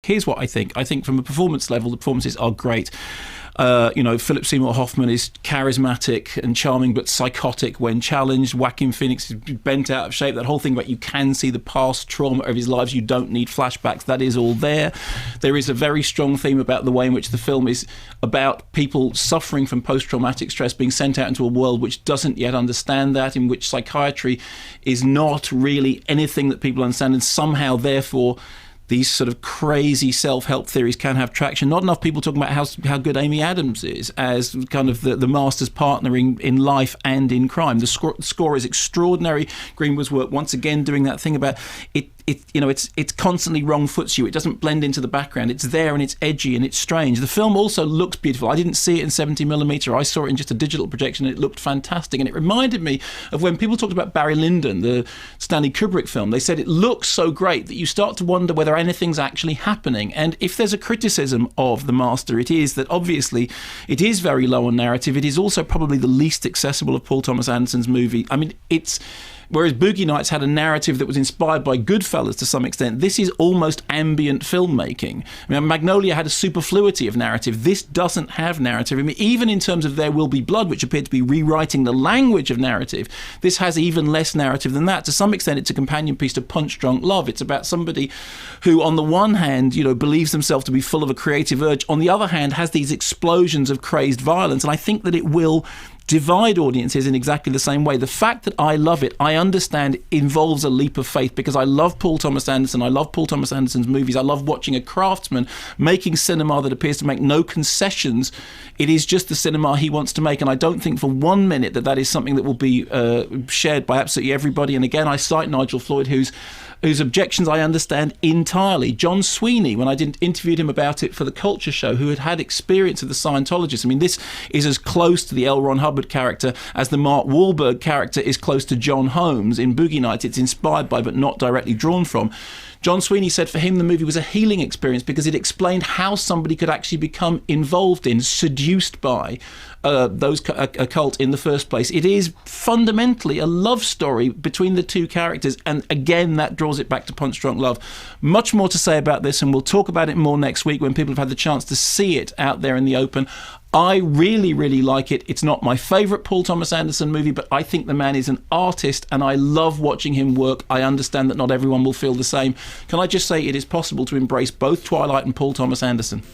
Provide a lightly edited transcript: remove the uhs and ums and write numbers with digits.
Here's what I think. I think from a performance level, the performances are great. Philip Seymour Hoffman is charismatic and charming, but psychotic when challenged. Joaquin Phoenix is bent out of shape. That whole thing about you can see the past trauma of his lives. You don't need flashbacks. That is all there. There is a very strong theme about the way in which the film is about people suffering from post-traumatic stress being sent out into a world which doesn't yet understand that, in which psychiatry is not really anything that people understand, and somehow, therefore, these sort of crazy self-help theories can have traction. Not enough people talking about how good Amy Adams is as kind of the master's partner in life and in crime. The score is extraordinary. Greenwood's work once again doing that thing about it. It's constantly wrong foots you. It doesn't blend into the background. It's there and it's edgy and it's strange. The film also looks beautiful. I didn't see it in 70mm. I saw it in just a digital projection and it looked fantastic. And it reminded me of when people talked about Barry Lyndon, the Stanley Kubrick film. They said it looks so great that you start to wonder whether anything's actually happening. And if there's a criticism of The Master, it is that obviously it is very low on narrative. It is also probably the least accessible of Paul Thomas Anderson's movie. I mean, whereas Boogie Nights had a narrative that was inspired by Goodfellas to some extent, this is almost ambient filmmaking. I mean, Magnolia had a superfluity of narrative. This doesn't have narrative. I mean, even in terms of There Will Be Blood, which appeared to be rewriting the language of narrative, this has even less narrative than that. To some extent, it's a companion piece to Punch Drunk Love. It's about somebody who, on the one hand, believes themselves to be full of a creative urge, on the other hand, has these explosions of crazed violence. And I think that it will divide audiences in exactly the same way. The fact that I love it, I understand, involves a leap of faith, because I love Paul Thomas Anderson. I love Paul Thomas Anderson's movies. I love watching a craftsman making cinema that appears to make no concessions. It is just the cinema he wants to make, and I don't think for 1 minute that is something that will be shared by absolutely everybody. And again, I cite Nigel Floyd, whose objections I understand entirely. John Sweeney, when I interviewed him about it for the Culture Show, who had experience of the Scientologists. I mean, this is as close to the L. Ron Hubbard character as the Mark Wahlberg character is close to John Holmes in Boogie Nights. It's inspired by but not directly drawn from. John Sweeney said for him the movie was a healing experience because it explained how somebody could actually become involved in, seduced by a cult in the first place. It is fundamentally a love story between the two characters, and again that draws it back to Punch Drunk Love. Much more to say about this, and we'll talk about it more next week when people have had the chance to see it out there in the open. I really, really like it. It's not my favourite Paul Thomas Anderson movie, but I think the man is an artist and I love watching him work. I understand that not everyone will feel the same. Can I just say it is possible to embrace both Twilight and Paul Thomas Anderson?